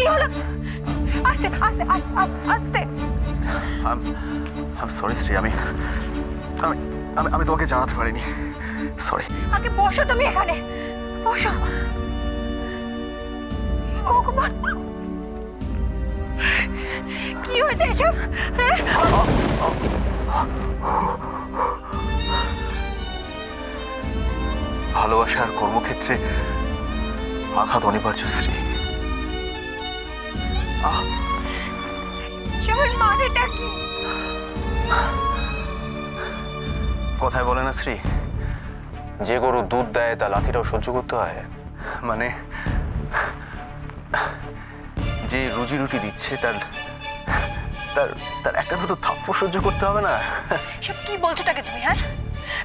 কি হলো? আস্তে আস্তে আস্তে। I'm sorry শ্রী, আমি তোমাকে জানাতে পারিনি, সরি। আগে বসো, তুমি এখানে বসো। ভগবান, কি হয়েছে এসব? ভালোবাসার কর্মক্ষেত্রে আঘাত অনিবার্য শ্রী। মানেটা কি? কথায় বলে না শ্রী, যে গরু দুধ দেয় তা লাথিটাও সহ্য করতে হয়। মানে যে রুজি রুটি দিচ্ছে তার তার তার একটা দুটো থাপ্পড় সহ্য করতে হবে না? সব কি বলছোটাকে তুমি? হ্যাঁ,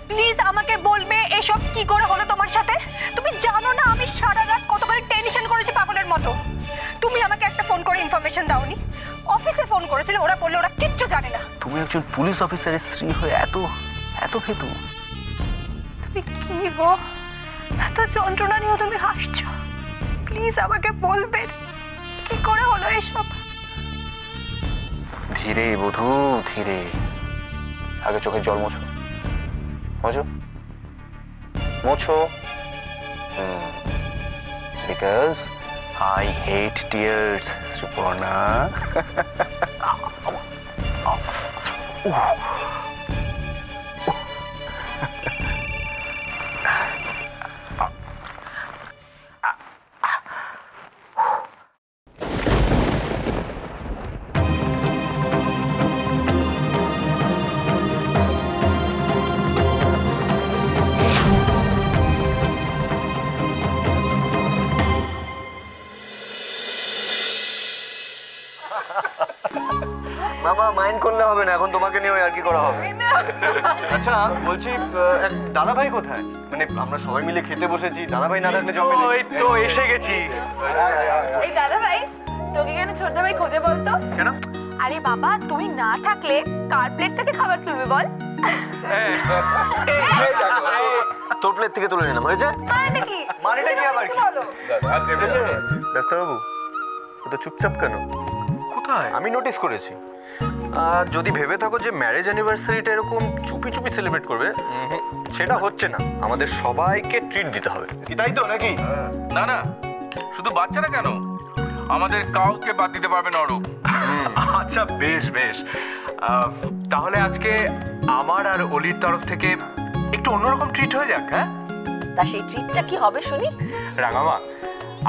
প্লিজ আমাকে বলবে এসব কি করে হলো তোমার সাথে? তুমি জানো না আমি সারা রাত কতবার টেনশন করেছি পাগলের মতো। তুমি আমাকে একটা ফোন করে ইনফরমেশন দাওনি। অফিসে ফোন করেছিলে, ওরা বললে ওরা কিচ্ছু জানে না। তুমি একজন পুলিশ অফিসারের স্ত্রী হয়ে এত এত ভেতু। তুমি কি গো, এত যন্ত্রণা নিয়ে তুমি হাসছো? প্লিজ আমাকে বলবে কি করে হলো এসব? ধীরে বধূ, ধীরে। আগে চোখের জল মোছো, মোছো মোছো। Because I hate tears, Sriporna. মামা মাইন্ড করলে হবে না, এখন তোমাকে নিয়ে আর কি করা হবে। আচ্ছা বলছি, দাদা ভাই কোথায়? মানে আমরা সবাই মিলে খেতে বসেছি, দাদা ভাই না থাকলে জমে না। এই তো এসে গেছি। এই দাদা ভাই, তোকে কেন ছোট ভাই খোঁজে বলতো? কেন? আরে বাবা, তুই না থাকলে কার প্লেট থেকে খাবার তুলবে বল? তোর প্লেট থেকে তুলে নিলাম, হয়েছে? মানেটা কি? মানেটা কি আবার কি? ডাক্তারবাবু তো চুপচাপ কেন? কোথায়? আমি নোটিস করেছি। যদি ভেবে থাকো যে ম্যারেজ অ্যানিভার্সারিটা এরকম চুপি চুপি সেলিব্রেট করবে, সেটা হচ্ছে না। আমাদের সবাইকে ট্রিট দিতে হবে, তাই তো নাকি? না না, শুধু বাচ্চারা কেন, আমাদের কাউকে বাদ দিতে পারবে না অরূপ। আচ্ছা বেশ বেশ, তাহলে আজকে আমার আর অলির তরফ থেকে একটু অন্যরকম ট্রিট হয়ে যাক। হ্যাঁ, তা সেই ট্রিটটা কি হবে শুনি? রাঙামা,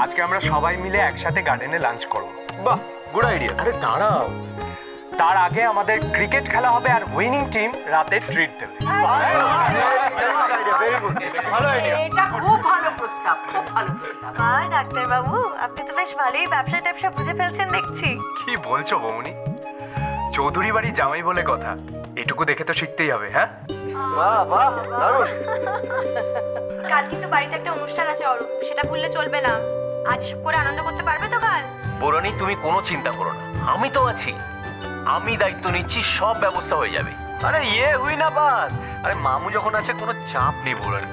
আজকে আমরা সবাই মিলে একসাথে গার্ডেনে লাঞ্চ করবো। বাহ, গুড আইডিয়া। আরে দাঁড়াও, তার আগে আমাদের ক্রিকেট খেলা হবে আর উইনিং টিম রাতে ট্রিট দেবে। এটা খুব ভালো প্রস্তাব, খুব ভালো প্রস্তাব। হ্যাঁ ডাক্তার বাবু, আপনি তো বেশ ভালোই ব্যবসা বুঝে ফেলছেন দেখছি। কি বলছো বৌমনি, চৌধুরী বাড়ি জামাই বলে কথা, এটুকু দেখে তো শিখতেই হবে। হ্যাঁ, বাহ বাহ, দারুণ। কাল কিন্তু বাড়িতে একটা অনুষ্ঠান আছে অরূপ, সেটা ভুললে চলবে না। আজ সব করে আনন্দ করতে পারবে তো কাল? বৌরানী তুমি কোনো চিন্তা করো না, আমি তো আছি, আমি দায়িত্ব নিচ্ছি, সব ব্যবস্থা হয়ে যাবে। আরে ইয়ে হুই না বাত। আরে মামু যখন আছে কোনো চাপ নেই বৌরানী।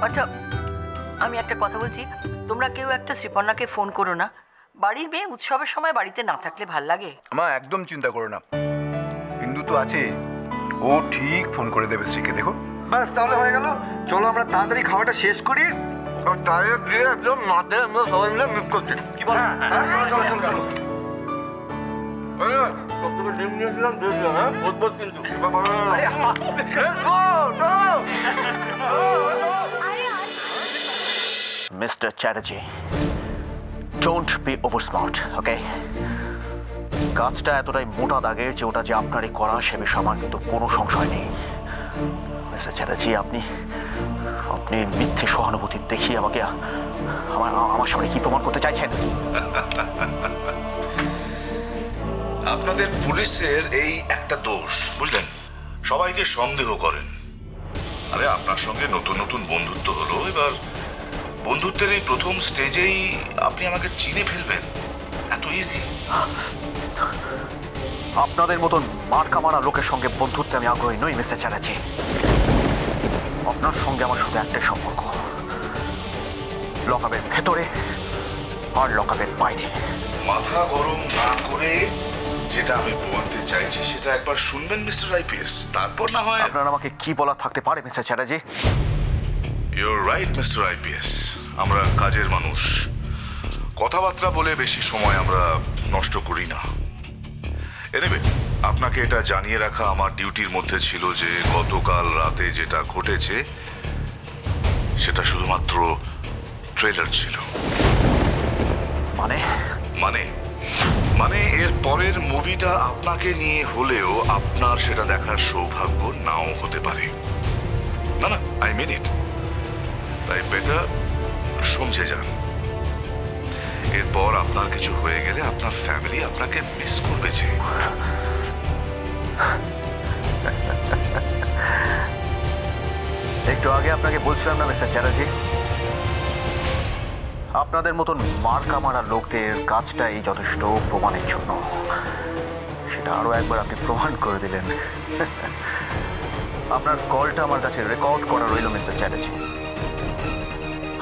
আচ্ছা আমি একটা কথা বলছি, তোমরা কেউ একটা শ্রীপর্ণাকে ফোন করো না। বাড়ির মেয়ে উৎসবের সময় বাড়িতে না থাকলে ভাল লাগে। মা একদম চিন্তা করো না, বিন্দু তো আছে, ও ঠিক ফোন করে দেবে শ্রীকে। দেখো ব্যাস, তাহলে হয়ে গেল। চলো আমরা তাড়াতাড়ি খাওয়াটা শেষ করি, ডাইরেক্ট দিয়ে একদম মাঠে আমরা সবাই মিলে মিস করছি। কি বল? চলো চলো চলো। Mr. Chatterjee, don't be over smart, okay? কাজটা এতটাই মোটা দাগের যে ওটা যে আপনারই করা সে বিষয়ে আমার কিন্তু কোনো সংশয় নেই। মিস্টার চ্যাটার্জি, আপনি মিথ্যে সহানুভূতি দেখিয়ে আমাকে আমার সামনে কি প্রমাণ করতে চাইছেন? আপনাদের পুলিশের এই একটা দোষ, বুঝলেন, সবাইকে সন্দেহ করেন। আরে আপনার সঙ্গে নতুন নতুন বন্ধুত্ব হলো, এবার বন্ধুত্বের এই প্রথম স্টেজেই আপনি আমাকে চিনে ফেলবেন, এত ইজি? আপনাদের মতন মার্কা মারা লোকের সঙ্গে বন্ধুত্বে আমি আগ্রহী নই মিস্টার চ্যাটার্জি। আপনার সঙ্গে আমার শুধু একটাই সম্পর্ক, লকআপের ভেতরে আর লকআপের বাইরে। মাথা গরম না করে যেটা আমি বলতে চাইছি সেটা একবার শুনবেন মিস্টার আইপিএস, তারপর না হয়। আপনার আমাকে কি বলার থাকতে পারে mister Chatterjee? Your right mister IPS, আমরা কাজের মানুষ, কথাবার্তা বলে বেশি সময় আমরা নষ্ট করি না। এনিওয়ে, আপনাকে এটা জানিয়ে রাখা আমার ডিউটির মধ্যে ছিল যে গতকাল রাতে যেটা ঘটেছে সেটা শুধুমাত্র ট্রেলার ছিল। মানে মানে মানে এর পরের মুভিটা আপনাকে নিয়ে হলেও আপনার সেটা দেখার সৌভাগ্য নাও হতে পারে। না না, আই মিন ইট। তাই বেটার সমঝে যান। এরপর আপনার কিছু হয়ে গেলে আপনার ফ্যামিলি আপনাকে মিস করবে যে। একটু আগে আপনাকে বলছিলাম না মিস্টার চ্যাটার্জি, আপনাদের মতন মার্কা মারা লোকদের কাজটাই যথেষ্ট প্রমাণের জন্য। সেটা আরো একবার আপনি প্রমাণ করে দিলেন। আপনার কলটা আমার কাছে রেকর্ড করা রইল মিস্টার চ্যাটার্জি।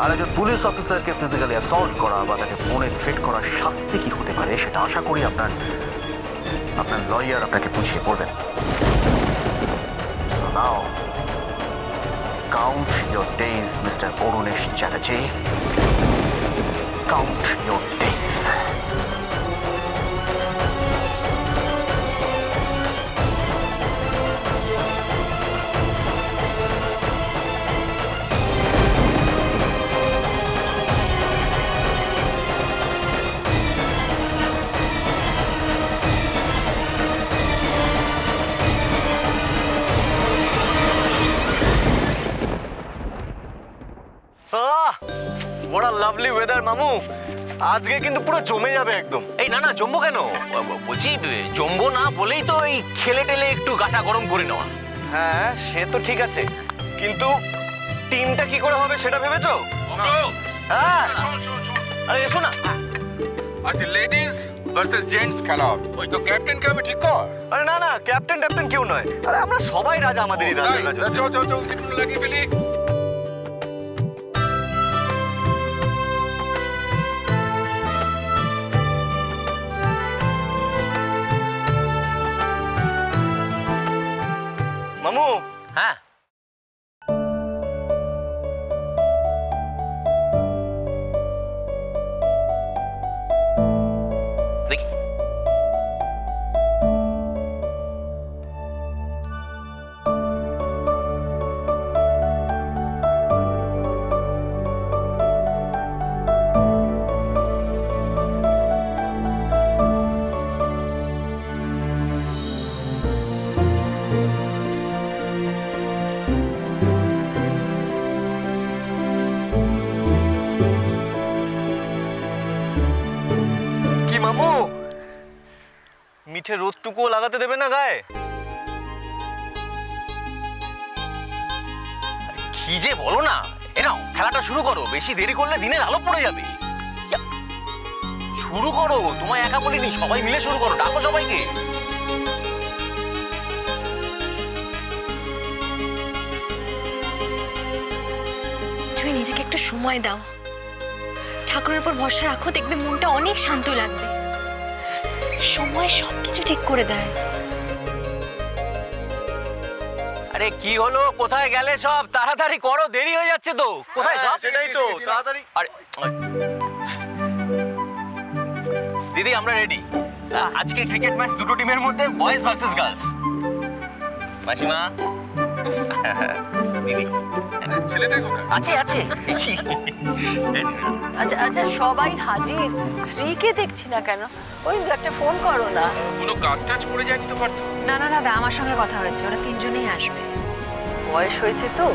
আর একজন পুলিশ অফিসারকে ফিজিক্যালি অ্যাসল্ট করা বা তাকে ফোনে থ্রেট করার শাস্তি কি হতে পারে সেটা আশা করি আপনার লয়ার আপনাকে বুঝিয়ে বলবেন। নাও count your days, Mr. Orunesh Chatterjee. Count your days. বড় লাভলি ওয়েদার মামু, আজকে কিন্তু পুরো জমে যাবে একদম। এই না না, জমবো কেন? বলছি জমবো না বলেই তো এই খেলে টেলে একটু গাটা গরম করে নেওয়া। হ্যাঁ সে তো ঠিক আছে, কিন্তু টিমটা কি করে হবে সেটা ভেবেছো? হ্যাঁ আরে এসো না। আচ্ছা, লেডিজ ভার্সেস জেন্টস খেলা হবে। ওই তো ক্যাপ্টেন কে হবে ঠিক কর। আরে না না, ক্যাপ্টেন ট্যাপ্টেন কেউ নয়, আরে আমরা সবাই রাজা, আমাদেরই রাজা। চল চল চল, একটু লাগিয়ে ফেলি। মামু। হ্যাঁ দেখি। কি মামু, মিঠে রোদটুকুও লাগাতে দেবে না গায়ে? কি যে বলো না, এ নাও খেলাটা শুরু করো। বেশি দেরি করলে দিনের আলো পড়ে যাবে। শুরু করো, তোমায় একা বলিনি, সবাই মিলে শুরু করো, ডাকো সবাইকে। তুমি নিজেকে একটু সময় দাও, ঠাকুরের উপর ভরসা রাখো, দেখবে মনটা অনেক শান্ত লাগবে। সময় সবকিছু ঠিক করে দেয়। আরে কি হলো, কোথায় গেলে সব? তাড়াতাড়ি করো, দেরি হয়ে যাচ্ছে তো। কোথায় সব? সেটাই তো, তাড়াতাড়ি। আরে দিদি, আমরা রেডি। আজকে ক্রিকেট ম্যাচ দুটো টিমের মধ্যে, বয়েজ ভার্সেস গার্লস। মাসিমা, দিদি ছেলেদের কোথায়? আছে আছে। আচ্ছা আচ্ছা, সবাই হাজির, শ্রীকে দেখছি না কেন? ওই একটা ফোন করো না। কোনো কাজ টাজ পড়ে যায়নি তো? পারতো। না না দাদা, আমার সঙ্গে কথা হয়েছে, ওরা তিনজনেই আসবে। বয়স হয়েছে তো,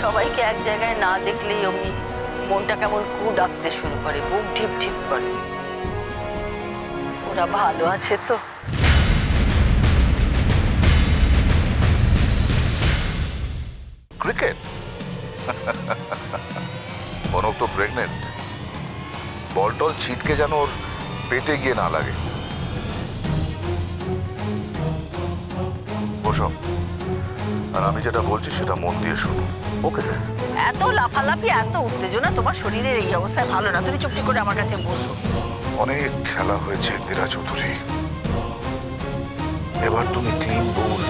সবাইকে এক জায়গায় না দেখলেই অমনি মনটা কেমন কু ডাকতে শুরু করে, বুক ঢিপ ঢিপ করে। ওরা ভালো আছে তো? ক্রিকেট? কনক তো প্রেগনেন্ট, বল টল ছিটকে যেন ওর পেটে গিয়ে না লাগে। বসো, আর আমি যেটা বলছি সেটা মন দিয়ে শুনো। Okay sir. এত লাফালাফি, এত উত্তেজনা তোমার শরীরের এই অবস্থায় ভালো না। তুমি চুপটি করে আমার কাছে বসো। অনেক খেলা হয়েছে মীরা চৌধুরী, এবার তুমি ক্লিন বোল্ড